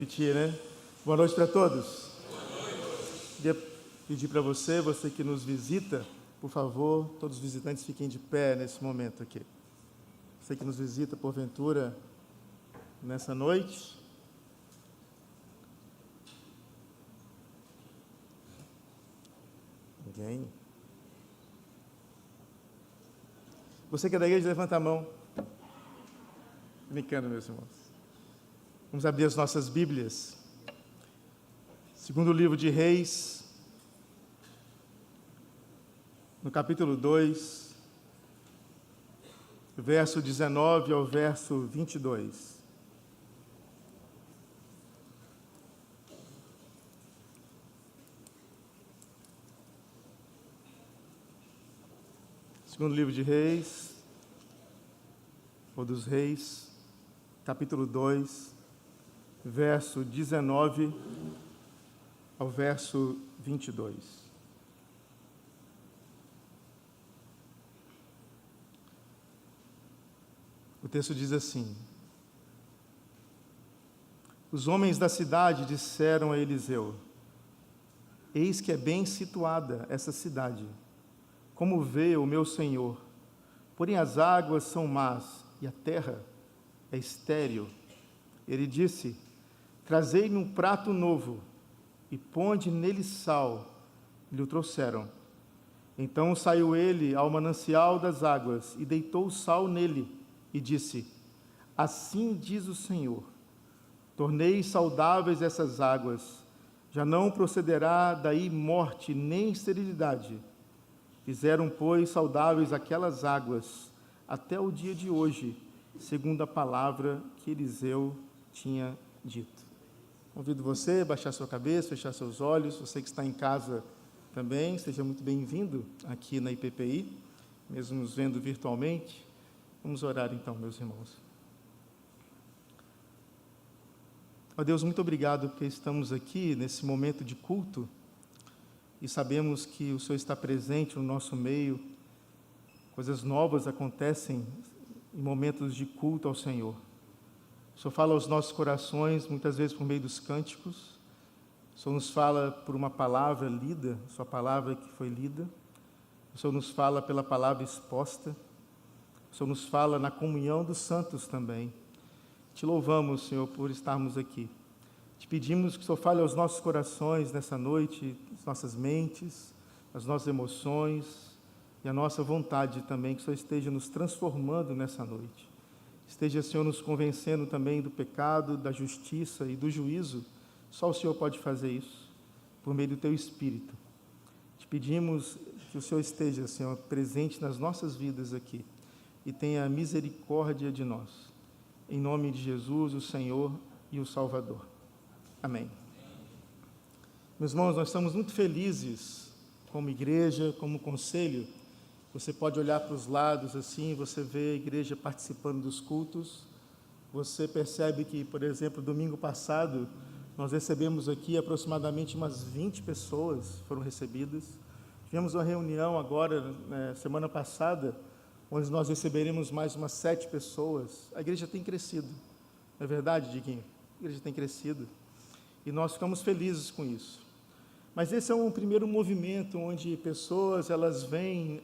Né? Boa noite para todos. Queria pedir para você que nos visita, por favor, todos os visitantes fiquem de pé nesse momento aqui. Você que nos visita, porventura, nessa noite. Ninguém? Você que é da igreja, levanta a mão. Brincando, meus irmãos. Vamos abrir as nossas Bíblias. Segundo livro de Reis, no capítulo 2, verso 19 ao verso 22. Segundo livro de Reis, ou dos Reis, capítulo 2, verso 19 ao verso 22. O texto diz assim: Os homens da cidade disseram a Eliseu: Eis que é bem situada essa cidade, como vê o meu senhor, porém as águas são más e a terra é estéril. Ele disse: Trazei-me um prato novo e ponde nele sal. E lhe o trouxeram. Então saiu ele ao manancial das águas e deitou o sal nele e disse: Assim diz o Senhor: Tornei saudáveis essas águas, já não procederá daí morte nem esterilidade. Fizeram, pois, saudáveis aquelas águas até o dia de hoje, segundo a palavra que Eliseu tinha dito. Convido você a baixar sua cabeça, fechar seus olhos. Você que está em casa também, seja muito bem-vindo aqui na IPPI, mesmo nos vendo virtualmente. Vamos orar então, meus irmãos. Ó Deus, muito obrigado porque estamos aqui nesse momento de culto e sabemos que o Senhor está presente no nosso meio. Coisas novas acontecem em momentos de culto ao Senhor. O Senhor fala aos nossos corações, muitas vezes por meio dos cânticos. O Senhor nos fala por uma palavra lida, sua palavra que foi lida. O Senhor nos fala pela palavra exposta. O Senhor nos fala na comunhão dos santos também. Te louvamos, Senhor, por estarmos aqui. Te pedimos que o Senhor fale aos nossos corações nessa noite, as nossas mentes, as nossas emoções e a nossa vontade também, que o Senhor esteja nos transformando nessa noite. Esteja, Senhor, nos convencendo também do pecado, da justiça e do juízo. Só o Senhor pode fazer isso, por meio do Teu Espírito. Te pedimos que o Senhor esteja, Senhor, presente nas nossas vidas aqui e tenha misericórdia de nós. Em nome de Jesus, o Senhor e o Salvador. Amém. Meus irmãos, nós estamos muito felizes como igreja, como conselho. Você pode olhar para os lados assim, você vê a igreja participando dos cultos. Você percebe que, por exemplo, domingo passado, nós recebemos aqui aproximadamente umas 20 pessoas foram recebidas. Tivemos uma reunião agora, semana passada, onde nós receberemos mais umas 7 pessoas. A igreja tem crescido. Não é verdade, Diguinho? A igreja tem crescido. E nós ficamos felizes com isso. Mas esse é um primeiro movimento onde pessoas, elas vêm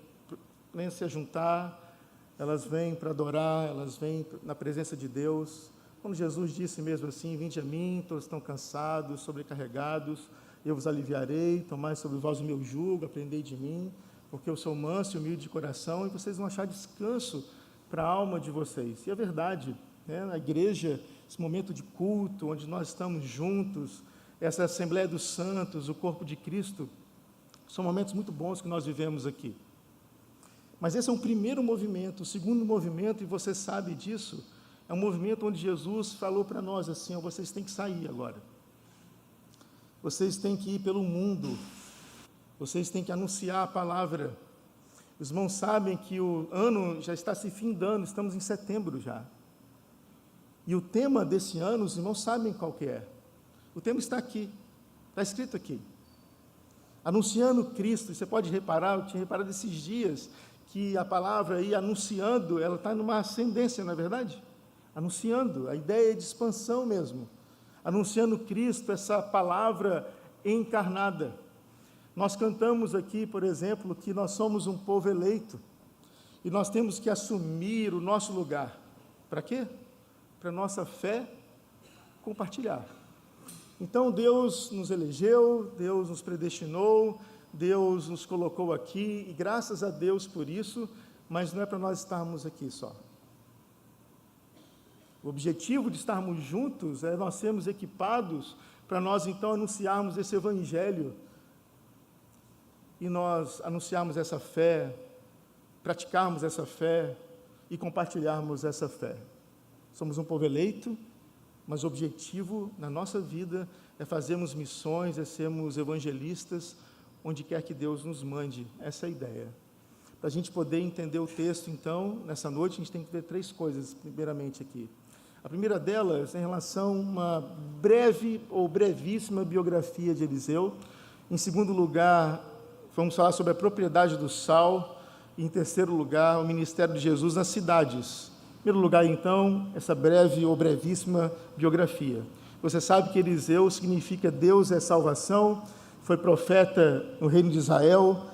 se juntar, elas vêm para adorar, elas vêm na presença de Deus. Como Jesus disse mesmo assim: Vinde a mim, todos estão cansados, sobrecarregados, eu vos aliviarei, tomai sobre vós o meu jugo, aprendei de mim, porque eu sou manso e humilde de coração, e vocês vão achar descanso para a alma de vocês. E é verdade, né? Na igreja, esse momento de culto, onde nós estamos juntos, essa Assembleia dos Santos, o corpo de Cristo, são momentos muito bons que nós vivemos aqui. Mas esse é um primeiro movimento. O segundo movimento, e você sabe disso, é um movimento onde Jesus falou para nós assim: vocês têm que sair agora. Vocês têm que ir pelo mundo. Vocês têm que anunciar a palavra. Os irmãos sabem que o ano já está se findando, estamos em setembro já. E o tema desse ano, os irmãos sabem qual que é. O tema está aqui, está escrito aqui. Anunciando Cristo. Você pode reparar, eu tinha reparado esses dias, que a palavra aí, anunciando, ela está numa ascendência, não é verdade? Anunciando, a ideia é de expansão mesmo. anunciando Cristo, essa palavra encarnada. Nós cantamos aqui, por exemplo, que nós somos um povo eleito, e nós temos que assumir o nosso lugar. Para quê? Para nossa fé compartilhar. Então, Deus nos elegeu, Deus nos predestinou, Deus nos colocou aqui, e graças a Deus por isso, mas não é para nós estarmos aqui só. O objetivo de estarmos juntos é nós sermos equipados para nós, então, anunciarmos esse evangelho, e nós anunciarmos essa fé, praticarmos essa fé e compartilharmos essa fé. Somos um povo eleito, mas o objetivo na nossa vida é fazermos missões, é sermos evangelistas, onde quer que Deus nos mande. Essa é a ideia. Para a gente poder entender o texto, então, nessa noite, a gente tem que ver 3 coisas, primeiramente aqui. A primeira delas é em relação a uma breve ou brevíssima biografia de Eliseu. Em segundo lugar, vamos falar sobre a propriedade do sal. E, em terceiro lugar, o ministério de Jesus nas cidades. Em primeiro lugar, então, essa breve ou brevíssima biografia. Você sabe que Eliseu significa Deus é salvação, foi profeta no reino de Israel,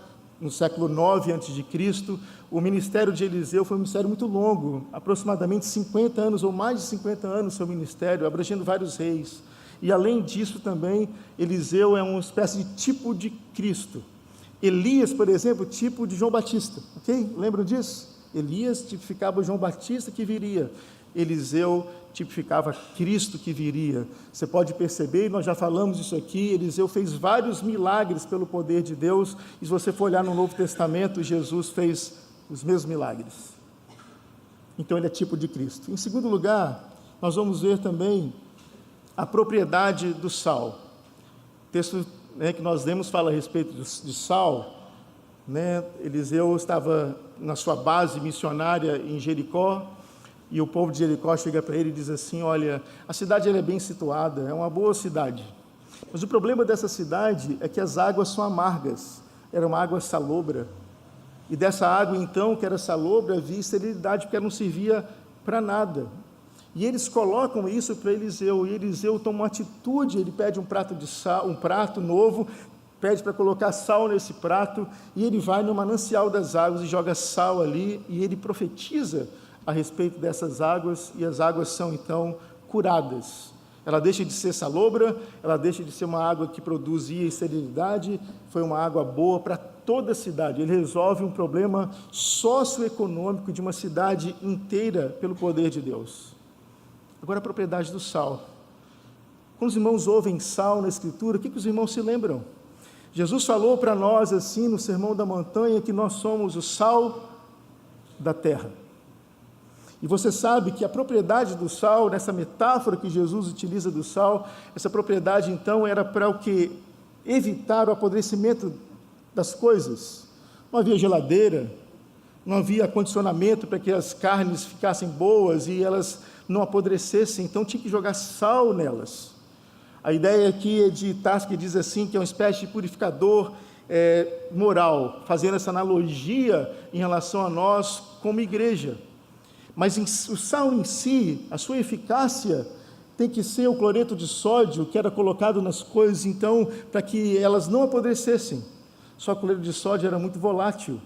no século 9 a.C. O ministério de Eliseu foi um ministério muito longo, aproximadamente 50 anos, ou mais de 50 anos, seu ministério, abrangendo vários reis. E, além disso, também, Eliseu é uma espécie de tipo de Cristo. Elias, por exemplo, tipo de João Batista, ok? Lembram disso? Elias tipificava João Batista que viria, Eliseu tipificava Cristo que viria. Você pode perceber, nós já falamos isso aqui, Eliseu fez vários milagres pelo poder de Deus, e se você for olhar no Novo Testamento, Jesus fez os mesmos milagres. Então ele é tipo de Cristo. Em segundo lugar, nós vamos ver também a propriedade do sal. O texto que nós lemos fala a respeito de sal. Eliseu estava na sua base missionária em Jericó, e o povo de Jericó chega para ele e diz assim: olha, a cidade é bem situada, é uma boa cidade, mas o problema dessa cidade é que as águas são amargas, era uma água salobra, e dessa água então, que era salobra, havia esterilidade, porque ela não servia para nada. E eles colocam isso para Eliseu, e Eliseu toma uma atitude, ele pede um prato de sal, um prato novo, pede para colocar sal nesse prato, e ele vai no manancial das águas e joga sal ali, e ele profetiza a respeito dessas águas, e as águas são então curadas. Ela deixa de ser salobra, ela deixa de ser uma água que produzia esterilidade, foi uma água boa para toda a cidade. Ele resolve um problema socioeconômico de uma cidade inteira pelo poder de Deus. Agora, a propriedade do sal. Quando os irmãos ouvem sal na Escritura, o que os irmãos se lembram? Jesus falou para nós assim no Sermão da Montanha que nós somos o sal da terra. E você sabe que a propriedade do sal, nessa metáfora que Jesus utiliza do sal, essa propriedade então era para o quê? Evitar o apodrecimento das coisas. Não havia geladeira, não havia acondicionamento para que as carnes ficassem boas e elas não apodrecessem, então tinha que jogar sal nelas. A ideia aqui é de Tarso, que diz assim, que é uma espécie de purificador moral, fazendo essa analogia em relação a nós como igreja. Mas o sal em si, a sua eficácia, tem que ser o cloreto de sódio que era colocado nas coisas, então, para que elas não apodrecessem. Só que o cloreto de sódio era muito volátil.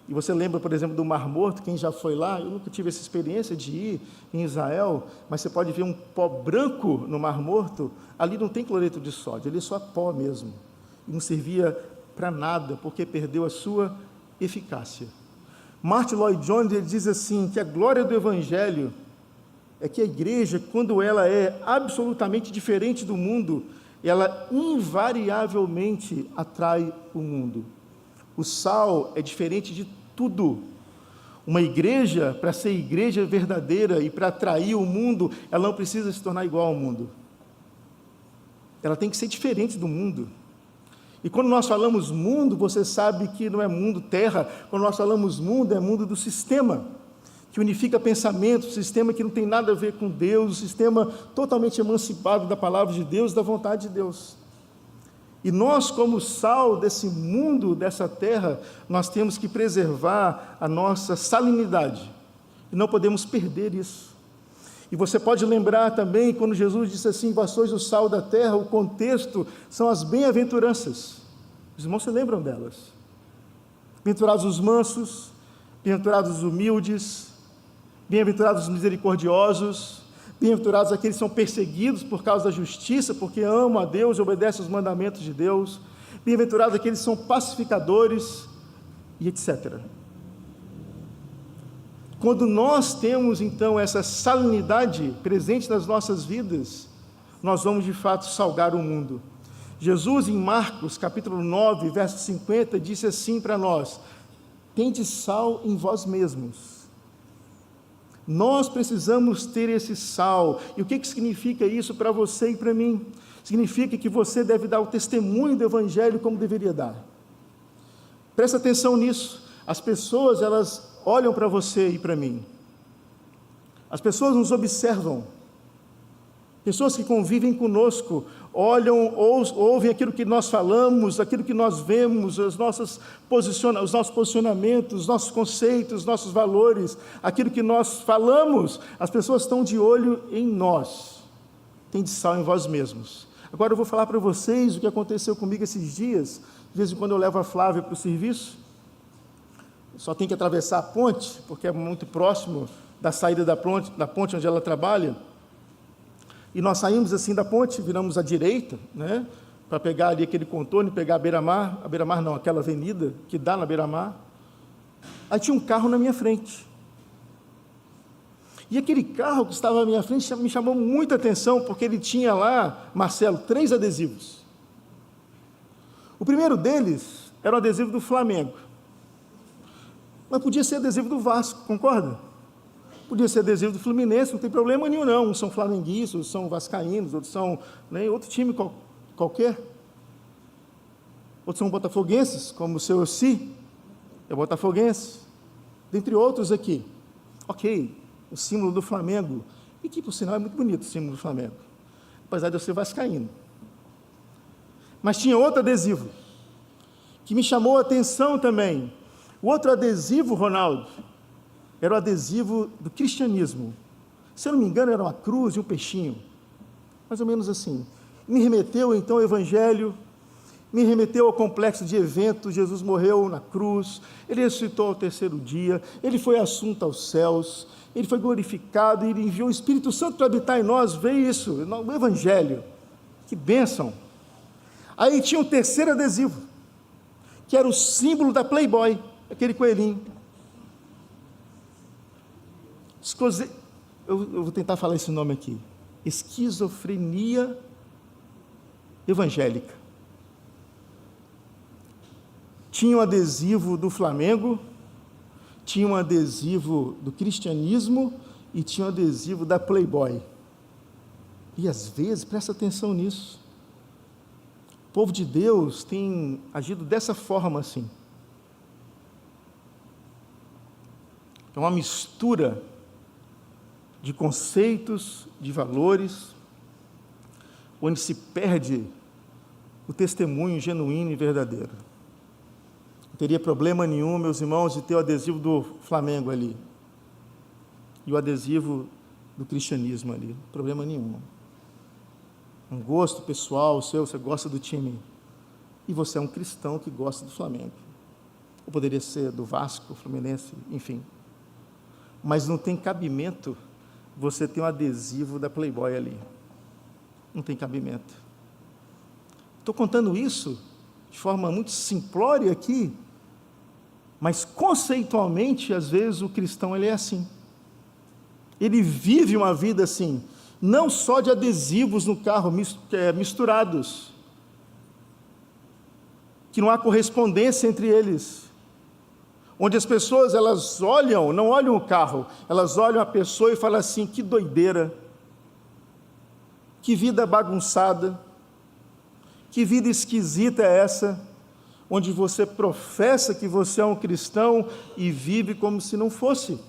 E você lembra, por exemplo, do Mar Morto, quem já foi lá? Eu nunca tive essa experiência de ir em Israel, mas você pode ver um pó branco no Mar Morto, ali não tem cloreto de sódio, ali é só pó mesmo. E não servia para nada, porque perdeu a sua eficácia. Martin Lloyd Jones, ele diz assim, que a glória do Evangelho é que a igreja, quando ela é absolutamente diferente do mundo, ela invariavelmente atrai o mundo. O sal é diferente de tudo. Uma igreja, para ser igreja verdadeira e para atrair o mundo, ela não precisa se tornar igual ao mundo. Ela tem que ser diferente do mundo. E quando nós falamos mundo, você sabe que não é mundo terra. Quando nós falamos mundo, é mundo do sistema, que unifica pensamentos, sistema que não tem nada a ver com Deus, sistema totalmente emancipado da palavra de Deus, da vontade de Deus. E nós, como sal desse mundo, dessa terra, nós temos que preservar a nossa salinidade. E não podemos perder isso. E você pode lembrar também, quando Jesus disse assim, vós sois o sal da terra, o contexto são as bem-aventuranças. Os irmãos se lembram delas? Bem-aventurados os mansos, bem-aventurados os humildes, bem-aventurados os misericordiosos, bem-aventurados aqueles que são perseguidos por causa da justiça, porque amam a Deus e obedecem aos mandamentos de Deus, bem-aventurados aqueles que são pacificadores, e etc. Quando nós temos, então, essa salinidade presente nas nossas vidas, nós vamos, de fato, salgar o mundo. Jesus, em Marcos, capítulo 9, verso 50, disse assim para nós: tende sal em vós mesmos. Nós precisamos ter esse sal. E o que significa isso para você e para mim? Significa que você deve dar o testemunho do Evangelho como deveria dar. Presta atenção nisso. As pessoas, elas olham para você e para mim. As pessoas nos observam. Pessoas que convivem conosco, olham, ouvem aquilo que nós falamos, aquilo que nós vemos, os nossos posicionamentos, os nossos conceitos, os nossos valores, aquilo que nós falamos, as pessoas estão de olho em nós. Tende sal em vós mesmos. Agora eu vou falar para vocês o que aconteceu comigo esses dias. De vez em quando eu levo a Flávia para o serviço, só tem que atravessar a ponte, porque é muito próximo da saída da ponte onde ela trabalha, e nós saímos assim da ponte, viramos à direita, né, para pegar ali aquele contorno, pegar a beira-mar não, aquela avenida que dá na beira-mar. Aí tinha um carro na minha frente, e aquele carro que estava na minha frente me chamou muita atenção, porque ele tinha lá, Marcelo, 3 adesivos. O primeiro deles era o adesivo do Flamengo, mas podia ser adesivo do Vasco, concorda? Podia ser adesivo do Fluminense, não tem problema nenhum não, uns são flamenguistas, outros são vascaínos, outros são, né, outro time qualquer, outros são botafoguenses, como o seu Ossi, é botafoguense, dentre outros aqui. Ok, o símbolo do Flamengo, e que por sinal é muito bonito o símbolo do Flamengo, apesar de eu ser vascaíno. Mas tinha outro adesivo, que me chamou a atenção também. O outro adesivo, Ronaldo, era o adesivo do cristianismo. Se eu não me engano, era uma cruz e um peixinho, mais ou menos assim. Me remeteu então ao Evangelho, me remeteu ao complexo de eventos. Jesus morreu na cruz, ele ressuscitou ao 3º dia, ele foi assunto aos céus, ele foi glorificado, ele enviou o Espírito Santo para habitar em nós. Veio isso, o Evangelho, que bênção. Aí tinha o 3º adesivo, que era o símbolo da Playboy, aquele coelhinho. Eu vou tentar falar esse nome aqui, esquizofrenia evangélica. Tinha um adesivo do Flamengo, tinha um adesivo do cristianismo e tinha um adesivo da Playboy. E às vezes, presta atenção nisso, o povo de Deus tem agido dessa forma assim. É uma mistura de conceitos, de valores, onde se perde o testemunho genuíno e verdadeiro. Não teria problema nenhum, meus irmãos, de ter o adesivo do Flamengo ali, e o adesivo do cristianismo ali, problema nenhum. Um gosto pessoal seu, você gosta do time, e você é um cristão que gosta do Flamengo, ou poderia ser do Vasco, Fluminense, enfim. Mas não tem cabimento você ter um adesivo da Playboy ali. Não tem cabimento. Estou contando isso de forma muito simplória aqui, mas conceitualmente, às vezes, o cristão ele é assim. Ele vive uma vida assim, não só de adesivos no carro misturados, que não há correspondência entre eles, onde as pessoas, elas olham, não olham o carro, elas olham a pessoa e falam assim: que doideira, que vida bagunçada, que vida esquisita é essa, onde você professa que você é um cristão e vive como se não fosse.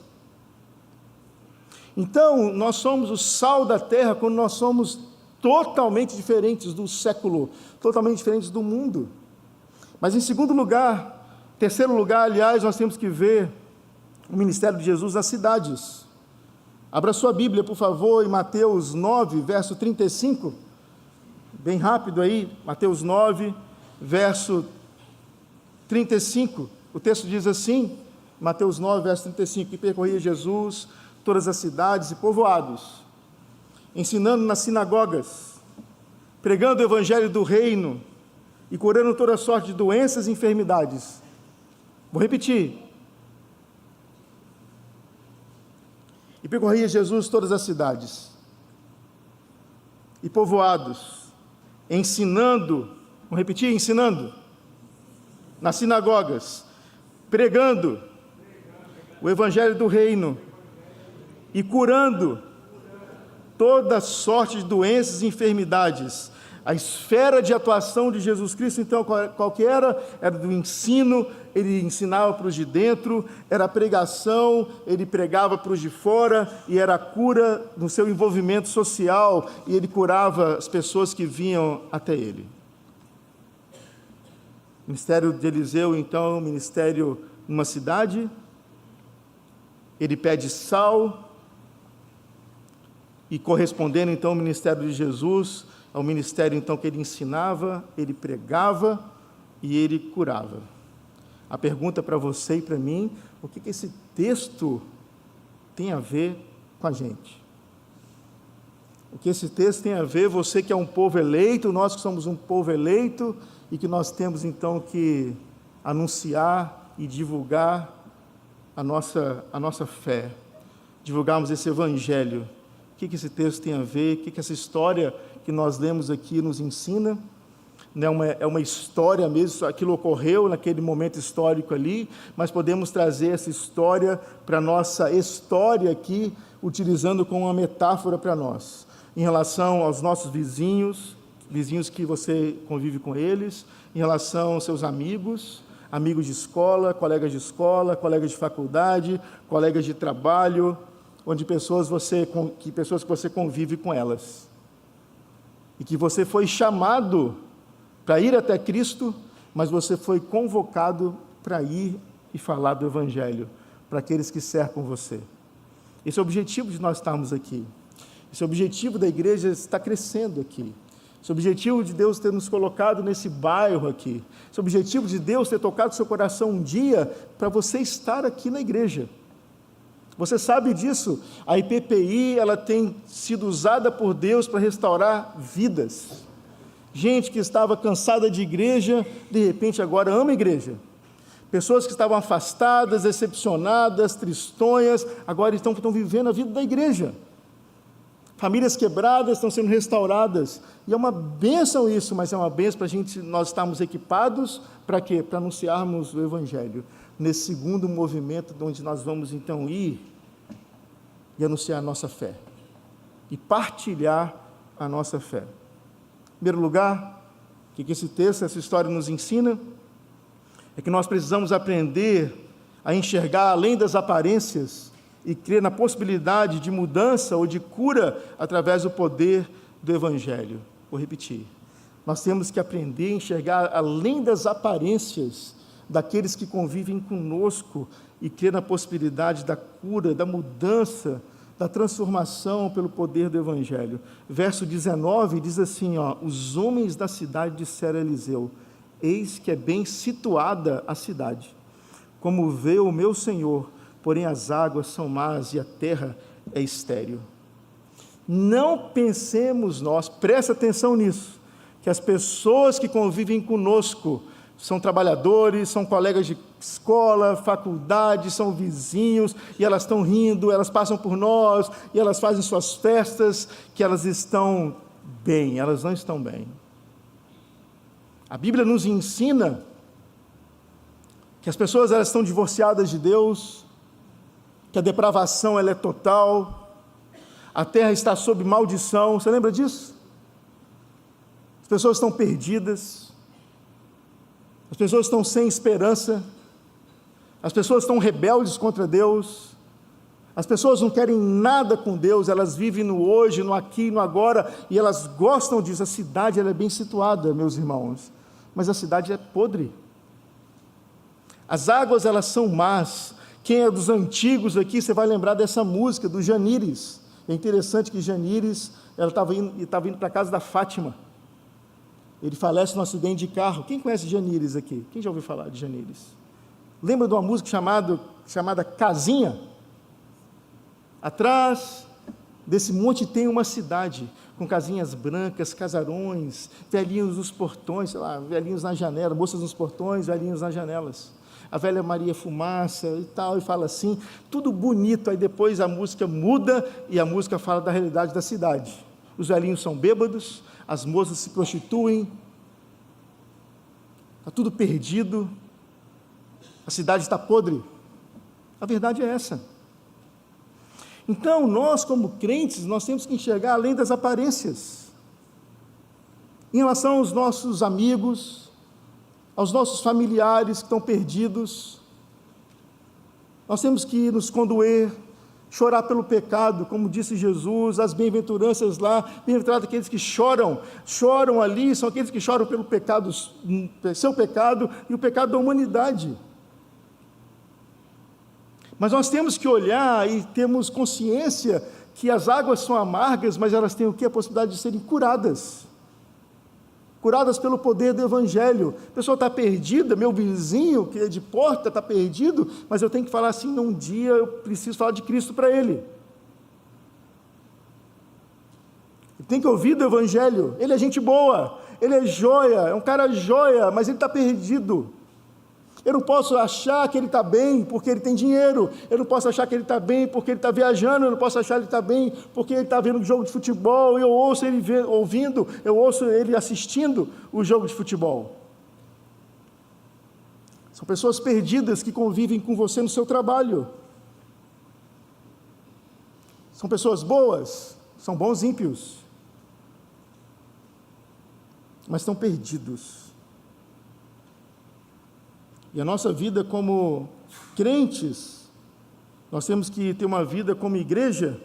Então, nós somos o sal da terra quando nós somos totalmente diferentes do século, totalmente diferentes do mundo. Mas em segundo lugar, terceiro lugar, aliás, nós temos que ver o ministério de Jesus nas cidades. Abra sua Bíblia, por favor, em Mateus 9, verso 35. Bem rápido aí, Mateus 9, verso 35. O texto diz assim, Mateus 9, verso 35, e percorria Jesus todas as cidades e povoados, ensinando nas sinagogas, pregando o evangelho do reino e curando toda sorte de doenças e enfermidades. Vou repetir. E percorria Jesus todas as cidades e povoados, ensinando, vou repetir, ensinando, nas sinagogas, pregando o evangelho do reino e curando toda sorte de doenças e enfermidades. A esfera de atuação de Jesus Cristo, então, qual que era? Era do ensino, ele ensinava para os de dentro, era a pregação, ele pregava para os de fora, e era a cura no seu envolvimento social, e ele curava as pessoas que vinham até ele. O ministério de Eliseu, então, ministério numa cidade, ele pede sal, e correspondendo, então, ao ministério de Jesus, ao ministério, então, que ele ensinava, ele pregava e ele curava. A pergunta para você e para mim, o que esse texto tem a ver com a gente? O que esse texto tem a ver, você que é um povo eleito, nós que somos um povo eleito, e que nós temos, então, que anunciar e divulgar a nossa fé, divulgarmos esse evangelho. O que esse texto tem a ver, o que essa história que nós lemos aqui nos ensina? É uma história mesmo, aquilo ocorreu naquele momento histórico ali, mas podemos trazer essa história para a nossa história aqui, utilizando como uma metáfora para nós, em relação aos nossos vizinhos que você convive com eles, em relação aos seus amigos de escola, colegas de faculdade, colegas de trabalho, onde pessoas que você convive com elas, e que você foi chamado para ir até Cristo, mas você foi convocado para ir e falar do Evangelho para aqueles que cercam você. Esse é o objetivo de nós estarmos aqui. Esse é o objetivo da igreja estar crescendo aqui. Esse é o objetivo de Deus ter nos colocado nesse bairro aqui. Esse é o objetivo de Deus ter tocado seu coração um dia para você estar aqui na igreja. Você sabe disso, a IPPI, ela tem sido usada por Deus para restaurar vidas. Gente que estava cansada de igreja, de repente agora ama a igreja. Pessoas que estavam afastadas, decepcionadas, tristonhas, agora estão vivendo a vida da igreja. Famílias quebradas estão sendo restauradas. E é uma bênção isso, mas é uma bênção para nós estarmos equipados para quê? Para anunciarmos o Evangelho. Nesse segundo movimento, onde nós vamos então ir e anunciar a nossa fé. E partilhar a nossa fé. Em primeiro lugar, o que esse texto, essa história nos ensina? É que nós precisamos aprender a enxergar além das aparências e crer na possibilidade de mudança ou de cura através do poder do Evangelho. Vou repetir. Nós temos que aprender a enxergar além das aparências daqueles que convivem conosco e crer na possibilidade da cura, da mudança, da transformação pelo poder do Evangelho. Verso 19 diz assim, os homens da cidade disseram a Eliseu, eis que é bem situada a cidade, como vê o meu Senhor, porém as águas são más e a terra é estéril. Não pensemos nós, presta atenção nisso, que as pessoas que convivem conosco são trabalhadores, são colegas de escola, faculdade, são vizinhos, e elas estão rindo, elas passam por nós, e elas fazem suas festas, que elas estão bem, elas não estão bem. A Bíblia nos ensina que as pessoas elas estão divorciadas de Deus, que a depravação ela é total, a terra está sob maldição, você lembra disso? As pessoas estão perdidas, as pessoas estão sem esperança, as pessoas estão rebeldes contra Deus, as pessoas não querem nada com Deus, elas vivem no hoje, no aqui, no agora, e elas gostam disso. A cidade ela é bem situada, meus irmãos, mas a cidade é podre. As águas elas são más, Quem é dos antigos aqui, você vai lembrar dessa música, do Janires. É interessante que Janires, ela estava indo para a casa da Fátima. Ele falece num acidente de carro. Quem conhece Janires aqui? Quem já ouviu falar de Janires? Lembra de uma música chamada Casinha? Atrás desse monte tem uma cidade, com casinhas brancas, casarões, velhinhos nos portões, sei lá, velhinhos na janela, moças nos portões, velhinhos nas janelas. A velha Maria Fumaça e tal, e fala assim, tudo bonito. Aí depois a música muda e a música fala da realidade da cidade. Os velhinhos são bêbados, as moças se prostituem, está tudo perdido, a cidade está podre. A verdade é essa. Então, nós como crentes, nós temos que enxergar além das aparências. Em relação aos nossos amigos, aos nossos familiares que estão perdidos, nós temos que nos condoer, chorar pelo pecado, como disse Jesus, as bem-aventuranças lá, bem-aventurados aqueles que choram ali, são aqueles que choram pelo pecado, seu pecado e o pecado da humanidade. Mas nós temos que olhar e temos consciência que as águas são amargas, mas elas têm o quê? A possibilidade de serem curadas. Curadas pelo poder do Evangelho. A pessoa está perdida, meu vizinho, que é de porta, está perdido, mas eu tenho que falar assim, num dia eu preciso falar de Cristo para ele. Ele tem que ouvir do Evangelho. Ele é gente boa, ele é joia, é um cara joia, mas ele está perdido. Eu não posso achar que ele está bem porque ele tem dinheiro, eu não posso achar que ele está bem porque ele está viajando, eu não posso achar que ele está bem porque ele está vendo um jogo de futebol, eu ouço ele ouvindo, eu ouço ele assistindo o jogo de futebol. São pessoas perdidas que convivem com você no seu trabalho. São pessoas boas, são bons ímpios, mas estão perdidos. E a nossa vida como crentes, nós temos que ter uma vida como igreja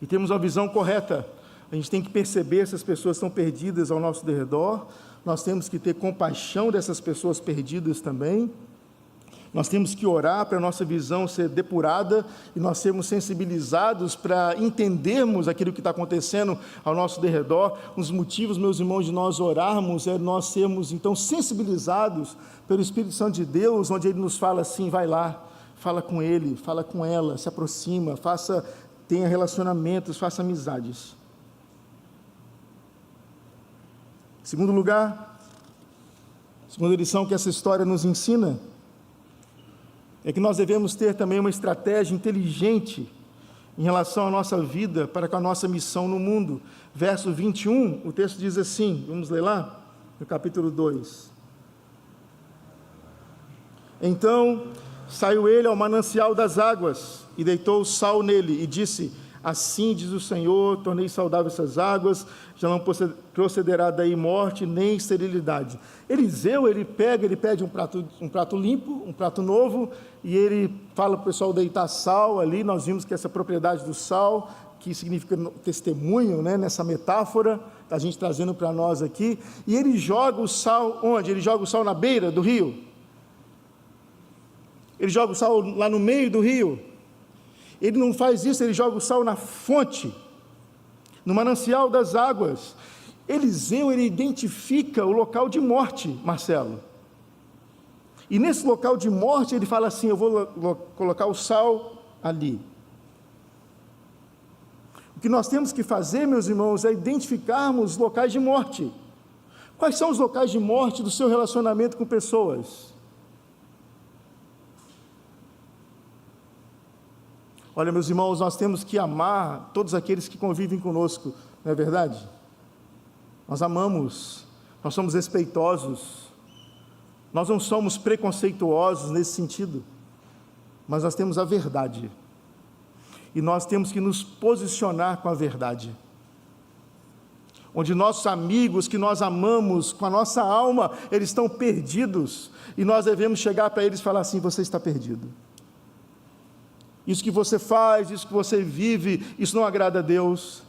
e temos uma visão correta. A gente tem que perceber essas pessoas que estão perdidas ao nosso redor, nós temos que ter compaixão dessas pessoas perdidas também, nós temos que orar para a nossa visão ser depurada e nós sermos sensibilizados para entendermos aquilo que está acontecendo ao nosso redor. Os motivos, meus irmãos, de nós orarmos é nós sermos então sensibilizados pelo Espírito Santo de Deus, onde Ele nos fala assim, vai lá, fala com ele, fala com ela, se aproxima, tenha relacionamentos, faça amizades. Segundo lugar, segunda lição que essa história nos ensina, é que nós devemos ter também uma estratégia inteligente em relação à nossa vida, para com a nossa missão no mundo. Verso 21, o texto diz assim, vamos ler lá, no capítulo 2. Então, saiu ele ao manancial das águas, e deitou o sal nele, e disse, assim diz o Senhor, tornei saudáveis essas águas, já não procederá daí morte, nem esterilidade. Eliseu, ele pede um prato limpo, um prato novo, e ele fala para o pessoal deitar sal ali. Nós vimos que essa propriedade do sal, que significa testemunho, né, nessa metáfora, a gente trazendo para nós aqui, e ele joga o sal onde? Ele joga o sal na beira do rio? Ele joga o sal lá no meio do rio? Ele não faz isso, ele joga o sal na fonte, no manancial das águas. Eliseu, ele identifica o local de morte, Marcelo. E nesse local de morte, ele fala assim, eu vou colocar o sal ali. O que nós temos que fazer, meus irmãos, é identificarmos os locais de morte. Quais são os locais de morte do seu relacionamento com pessoas? Olha, meus irmãos, nós temos que amar todos aqueles que convivem conosco, não é verdade? Nós amamos, nós somos respeitosos, nós não somos preconceituosos nesse sentido, mas nós temos a verdade, e nós temos que nos posicionar com a verdade. Onde nossos amigos que nós amamos com a nossa alma, eles estão perdidos, e nós devemos chegar para eles e falar assim, você está perdido. Isso que você faz, isso que você vive, isso não agrada a Deus.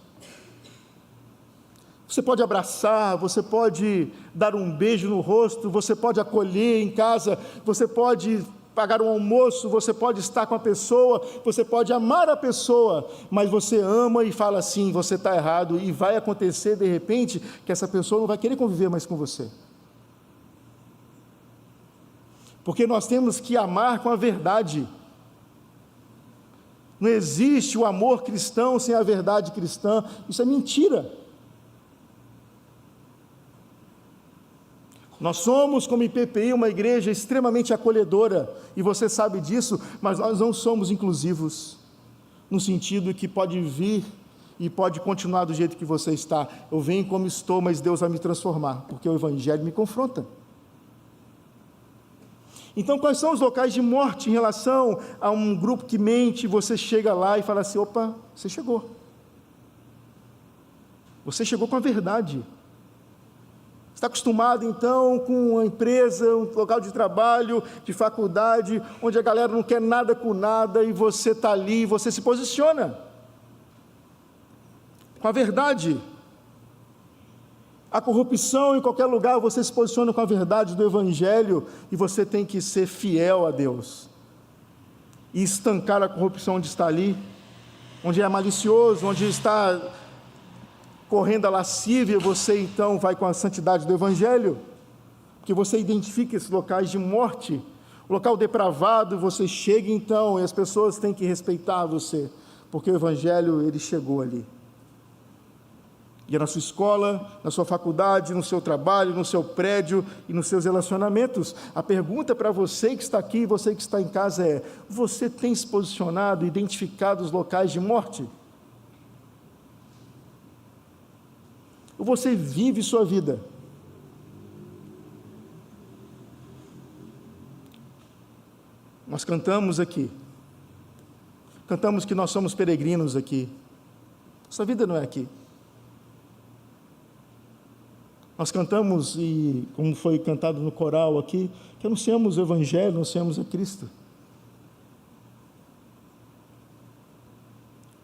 Você pode abraçar, você pode dar um beijo no rosto, você pode acolher em casa, você pode pagar um almoço, você pode estar com a pessoa, você pode amar a pessoa, mas você ama e fala assim, você está errado, e vai acontecer de repente que essa pessoa não vai querer conviver mais com você. Porque nós temos que amar com a verdade. Não existe o amor cristão sem a verdade cristã, isso é mentira. Nós somos, como IPPI, uma igreja extremamente acolhedora, e você sabe disso, mas nós não somos inclusivos, no sentido que pode vir e pode continuar do jeito que você está. Eu venho como estou, mas Deus vai me transformar, porque o Evangelho me confronta. Então, quais são os locais de morte em relação a um grupo que mente, você chega lá e fala assim, opa, você chegou com a verdade. Está acostumado então com uma empresa, um local de trabalho, de faculdade, onde a galera não quer nada com nada, e você está ali, você se posiciona com a verdade. A corrupção em qualquer lugar, você se posiciona com a verdade do Evangelho, e você tem que ser fiel a Deus, e estancar a corrupção onde está ali, onde é malicioso, onde está correndo a lascívia, você então vai com a santidade do Evangelho, porque você identifica esses locais de morte, o local depravado, você chega então, e as pessoas têm que respeitar você, porque o Evangelho, ele chegou ali. E é na sua escola, na sua faculdade, no seu trabalho, no seu prédio e nos seus relacionamentos. A pergunta para você que está aqui e você que está em casa é, você tem se posicionado, identificado os locais de morte? Ou você vive sua vida? Nós cantamos aqui, cantamos que nós somos peregrinos aqui. Nossa vida não é aqui. Nós cantamos, e como foi cantado no coral aqui, que anunciamos o Evangelho, anunciamos a Cristo.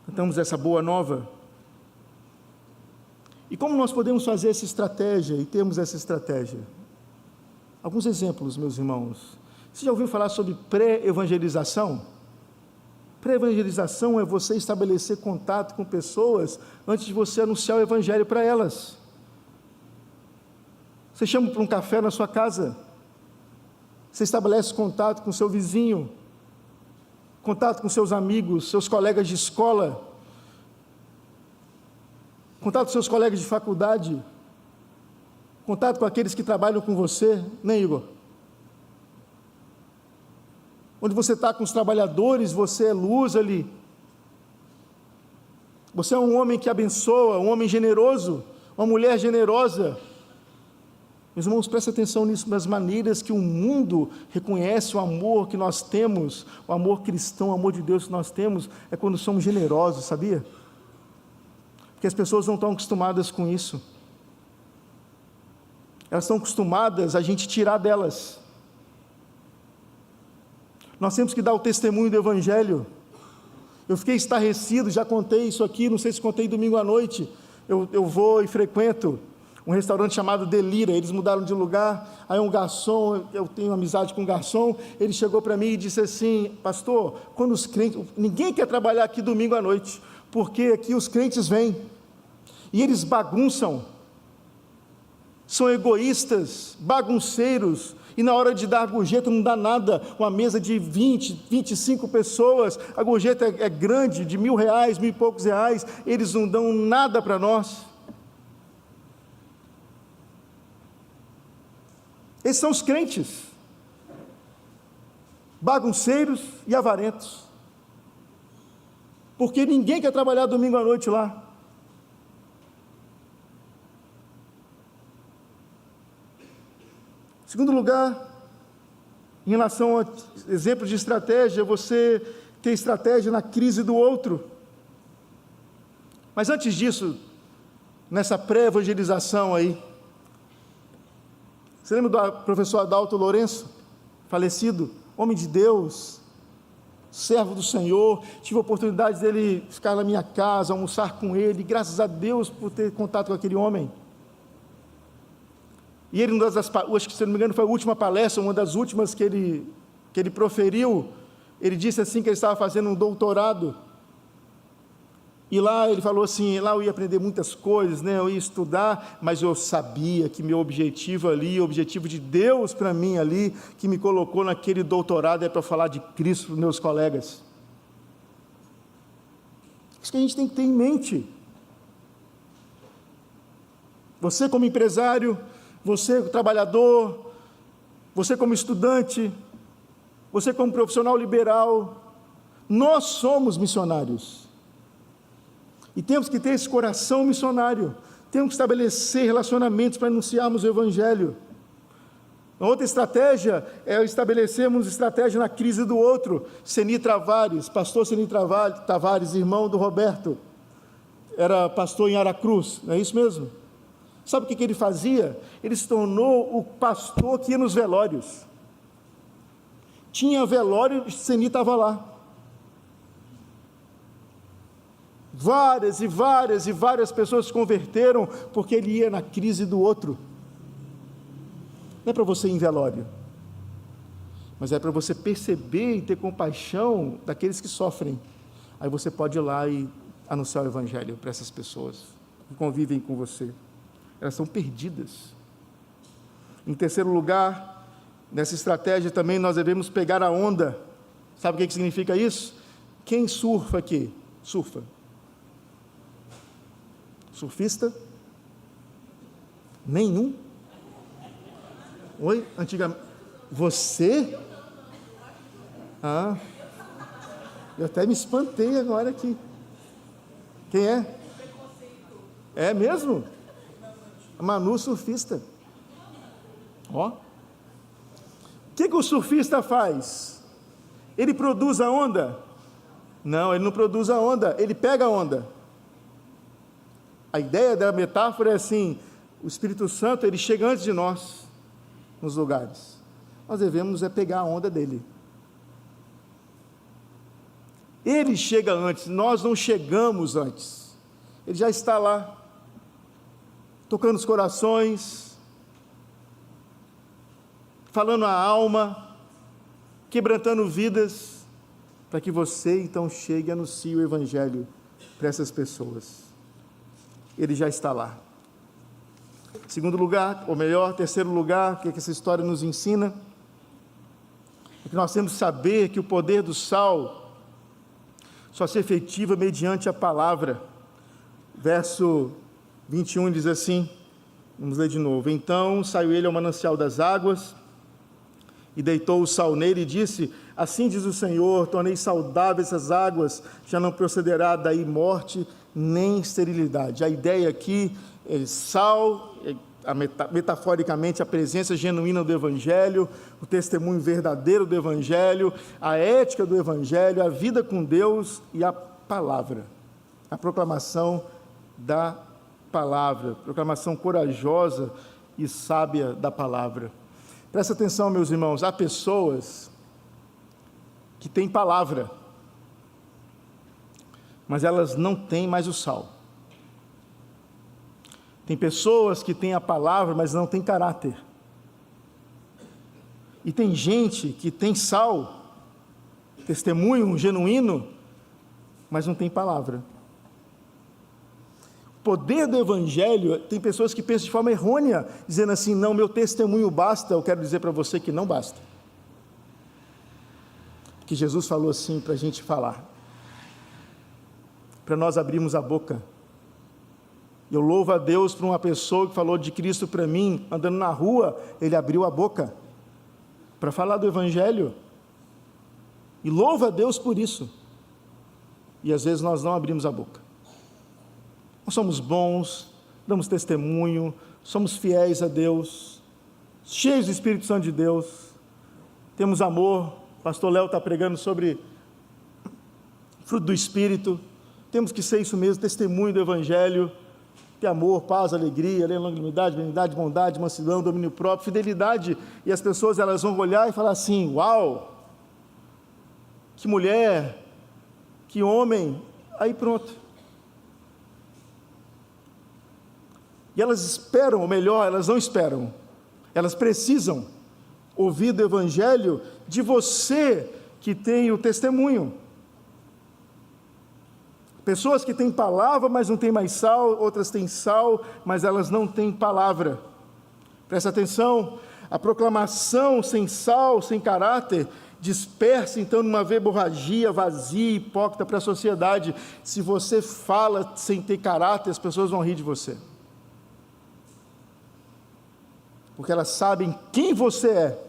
Cantamos essa boa nova. E como nós podemos fazer essa estratégia, e temos essa estratégia? Alguns exemplos, meus irmãos. Você já ouviu falar sobre pré-evangelização? Pré-evangelização é você estabelecer contato com pessoas antes de você anunciar o Evangelho para elas. Você chama para um café na sua casa, você estabelece contato com seu vizinho, contato com seus amigos, seus colegas de escola, contato com seus colegas de faculdade, contato com aqueles que trabalham com você, né, Igor? Onde você está com os trabalhadores, você é luz ali. Você é um homem que abençoa, um homem generoso, uma mulher generosa. Meus irmãos, prestem atenção nisso, nas maneiras que o mundo reconhece o amor que nós temos, o amor cristão, o amor de Deus que nós temos, é quando somos generosos, sabia? Porque as pessoas não estão acostumadas com isso. Elas estão acostumadas a gente tirar delas. Nós temos que dar o testemunho do Evangelho. Eu fiquei estarrecido, já contei isso aqui, não sei se contei domingo à noite, eu vou e frequento um restaurante chamado Delira, eles mudaram de lugar, aí um garçom, eu tenho amizade com um garçom, ele chegou para mim e disse assim, pastor, quando os crentes, ninguém quer trabalhar aqui domingo à noite, porque aqui os crentes vêm, e eles bagunçam, são egoístas, bagunceiros, e na hora de dar a gorjeta não dá nada, uma mesa de 20, 25 pessoas, a gorjeta é grande, de R$1.000, R$1.000 e poucos, eles não dão nada para nós. Esses são os crentes, bagunceiros e avarentos, porque ninguém quer trabalhar domingo à noite lá. Segundo lugar, em relação a exemplos de estratégia, você ter estratégia na crise do outro. Mas antes disso, nessa pré-evangelização aí, você lembra do professor Adalto Lourenço, falecido, homem de Deus, servo do Senhor, tive a oportunidade dele ficar na minha casa, almoçar com ele, graças a Deus por ter contato com aquele homem. E ele, acho que se não me engano foi a última palestra, uma das últimas que ele que ele proferiu. Ele disse assim que ele estava fazendo um doutorado, e lá ele falou assim, lá eu ia aprender muitas coisas, né? Eu ia estudar, mas eu sabia que meu objetivo ali, o objetivo de Deus para mim ali, que me colocou naquele doutorado, é para falar de Cristo para os meus colegas. Isso que a gente tem que ter em mente. Você como empresário, você trabalhador, você como estudante, você como profissional liberal, nós somos missionários. E temos que ter esse coração missionário, temos que estabelecer relacionamentos para anunciarmos o Evangelho. Uma outra estratégia é estabelecermos estratégia na crise do outro. Seni Tavares, pastor Seni Tavares, irmão do Roberto, era pastor em Aracruz, não é isso mesmo? Sabe o que ele fazia? Ele se tornou o pastor que ia nos velórios. Tinha velório, Seni estava lá. Várias e várias pessoas se converteram porque ele ia na crise do outro. Não é para você ir em velório, mas é para você perceber e ter compaixão daqueles que sofrem. Aí você pode ir lá e anunciar o Evangelho para essas pessoas que convivem com você. Elas são perdidas. Em terceiro lugar, nessa estratégia também nós devemos pegar a onda. Sabe o que significa isso? Quem surfa aqui? Surfa. Surfista? Nenhum? Oi? Antigamente? Você? Eu até me espantei agora aqui. Quem é? É mesmo? Manu, surfista. Ó. O que o surfista faz? Ele produz a onda? Não, ele não produz a onda, ele pega a onda. A ideia da metáfora é assim, o Espírito Santo, ele chega antes de nós, nos lugares. Nós devemos pegar a onda dele. Ele chega antes, nós não chegamos antes. Ele já está lá, tocando os corações, falando a alma, quebrantando vidas, para que você então chegue e anuncie o Evangelho para essas pessoas. Ele já está lá. Segundo lugar, ou melhor, terceiro lugar, o que essa história nos ensina? É que nós temos que saber que o poder do sal só se efetiva mediante a palavra. Verso 21 diz assim, vamos ler de novo. Então saiu ele ao manancial das águas, e deitou o sal nele, e disse, assim diz o Senhor, tornei saudáveis essas águas, já não procederá daí morte, nem esterilidade. A ideia aqui é sal, metaforicamente a presença genuína do Evangelho, o testemunho verdadeiro do Evangelho, a ética do Evangelho, a vida com Deus e a palavra, a proclamação da palavra, proclamação corajosa e sábia da palavra. Presta atenção, meus irmãos, há pessoas que têm palavra, mas elas não têm mais o sal. Tem pessoas que têm a palavra, mas não têm caráter. E tem gente que tem sal, testemunho genuíno, mas não tem palavra. O poder do Evangelho, tem pessoas que pensam de forma errônea, dizendo assim, não, meu testemunho basta. Eu quero dizer para você que não basta. Porque Jesus falou assim para a gente falar, para nós abrirmos a boca. Eu louvo a Deus por uma pessoa que falou de Cristo para mim, andando na rua, ele abriu a boca para falar do Evangelho, e louvo a Deus por isso, e às vezes nós não abrimos a boca. Nós somos bons, damos testemunho, somos fiéis a Deus, cheios do Espírito Santo de Deus, temos amor, o pastor Léo está pregando sobre fruto do Espírito, temos que ser isso mesmo, testemunho do Evangelho, ter amor, paz, alegria, longanimidade, benignidade, bondade, mansidão, domínio próprio, fidelidade, e as pessoas elas vão olhar e falar assim, uau, que mulher, que homem, aí pronto. E elas esperam, ou melhor, elas não esperam, elas precisam ouvido o Evangelho de você que tem o testemunho. Pessoas que têm palavra, mas não têm mais sal, outras têm sal, mas elas não têm palavra. Presta atenção, a proclamação sem sal, sem caráter, dispersa então numa verborragia vazia, hipócrita para a sociedade. Se você fala sem ter caráter, as pessoas vão rir de você. Porque elas sabem quem você é,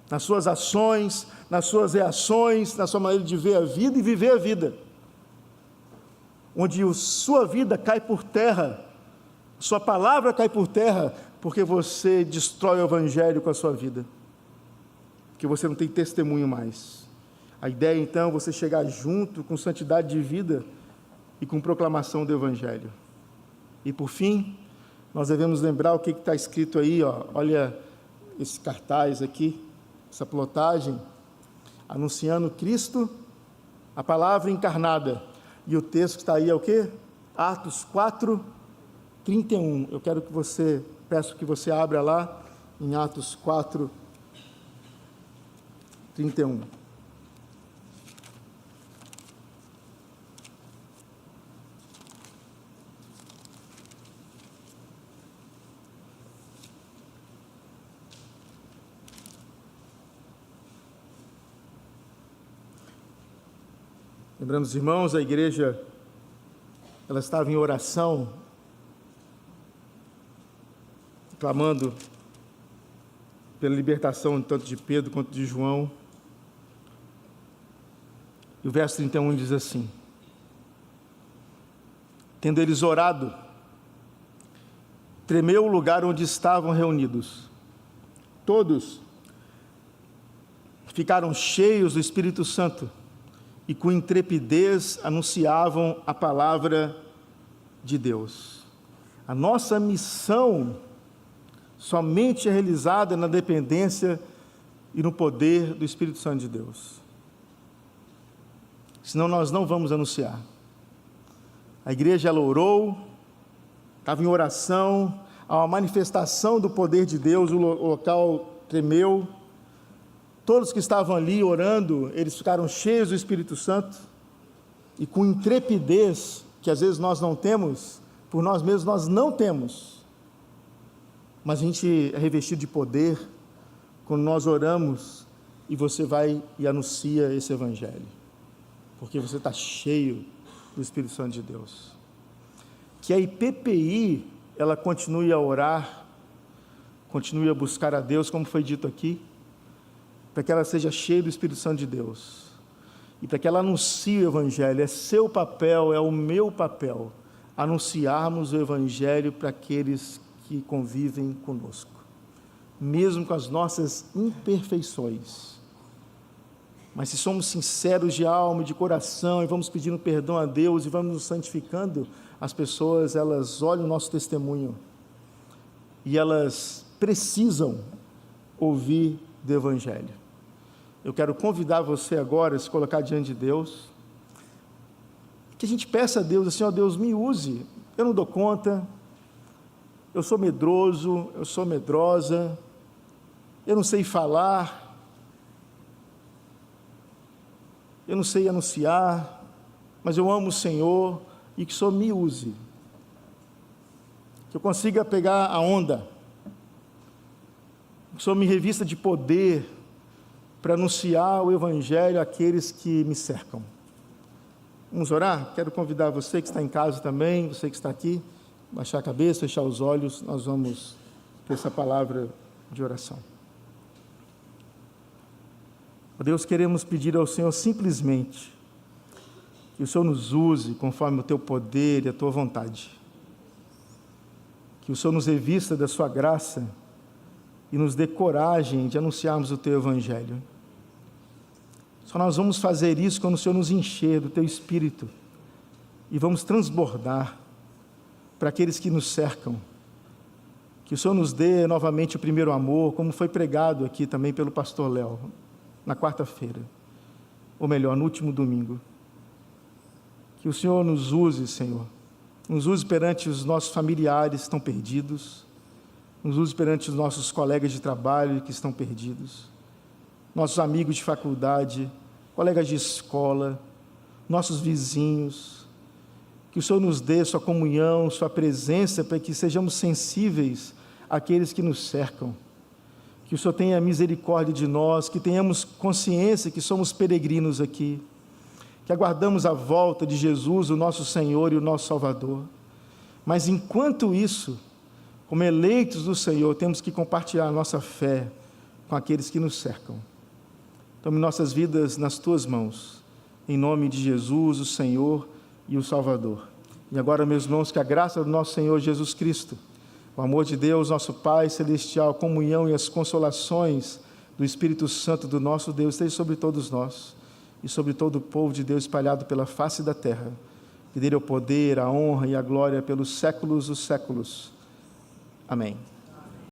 nas suas ações, nas suas reações, na sua maneira de ver a vida e viver a vida. Onde a sua vida cai por terra, sua palavra cai por terra, porque você destrói o Evangelho com a sua vida, porque você não tem testemunho mais. A ideia então é você chegar junto com santidade de vida e com proclamação do Evangelho. E por fim, nós devemos lembrar o que está escrito aí, ó. Olha esse cartaz aqui, essa plotagem, anunciando Cristo, a palavra encarnada. E o texto que está aí é o quê? Atos 4, 31. Eu quero que você, peço que você abra lá, em Atos 4, 31. Lembramos, irmãos, a igreja, ela estava em oração, clamando pela libertação tanto de Pedro quanto de João. E o verso 31 diz assim: tendo eles orado, tremeu o lugar onde estavam reunidos. Todos ficaram cheios do Espírito Santo e com intrepidez anunciavam a palavra de Deus. A nossa missão somente é realizada na dependência e no poder do Espírito Santo de Deus. Senão nós não vamos anunciar. A igreja, ela orou, estava em oração, há uma manifestação do poder de Deus, o local tremeu. Todos que estavam ali orando, eles ficaram cheios do Espírito Santo e com intrepidez, que às vezes nós não temos, por nós mesmos nós não temos, mas a gente é revestido de poder quando nós oramos e você vai e anuncia esse Evangelho, porque você está cheio do Espírito Santo de Deus. Que a IPPI, ela continue a orar, continue a buscar a Deus, como foi dito aqui, para que ela seja cheia do Espírito Santo de Deus, e para que ela anuncie o Evangelho. É seu papel, é o meu papel, anunciarmos o Evangelho para aqueles que convivem conosco, mesmo com as nossas imperfeições. Mas se somos sinceros de alma e de coração, e vamos pedindo perdão a Deus, e vamos nos santificando, as pessoas, elas olham o nosso testemunho, e elas precisam ouvir do Evangelho. Eu quero convidar você agora a se colocar diante de Deus, que a gente peça a Deus assim: ó Deus, me use, eu não dou conta, eu sou medroso, eu sou medrosa, eu não sei falar, eu não sei anunciar, mas eu amo o Senhor, e que o Senhor me use, que eu consiga pegar a onda, que o Senhor me revista de poder para anunciar o Evangelho àqueles que me cercam. Vamos orar? Quero convidar você que está em casa também, você que está aqui, baixar a cabeça, fechar os olhos, nós vamos ter essa palavra de oração. Ó Deus, queremos pedir ao Senhor simplesmente que o Senhor nos use conforme o Teu poder e a Tua vontade, que o Senhor nos revista da Sua graça e nos dê coragem de anunciarmos o Teu Evangelho. Só nós vamos fazer isso quando o Senhor nos encher do Teu Espírito e vamos transbordar para aqueles que nos cercam. Que o Senhor nos dê novamente o primeiro amor, como foi pregado aqui também pelo pastor Léo, na quarta-feira, ou melhor, no último domingo. Que o Senhor nos use, Senhor, nos use perante os nossos familiares que estão perdidos, Nos use perante os nossos colegas de trabalho que estão perdidos, nossos amigos de faculdade, colegas de escola, nossos vizinhos. Que o Senhor nos dê sua comunhão, sua presença, para que sejamos sensíveis àqueles que nos cercam. Que o Senhor tenha misericórdia de nós, que tenhamos consciência que somos peregrinos aqui, que aguardamos a volta de Jesus, o nosso Senhor e o nosso Salvador. Mas enquanto isso, como eleitos do Senhor, temos que compartilhar a nossa fé com aqueles que nos cercam. Tome nossas vidas nas tuas mãos, em nome de Jesus, o Senhor e o Salvador. E agora, meus irmãos, que a graça do nosso Senhor Jesus Cristo, o amor de Deus, nosso Pai Celestial, a comunhão e as consolações do Espírito Santo do nosso Deus, esteja sobre todos nós e sobre todo o povo de Deus espalhado pela face da terra, que dele é o poder, a honra e a glória pelos séculos dos séculos. Amém.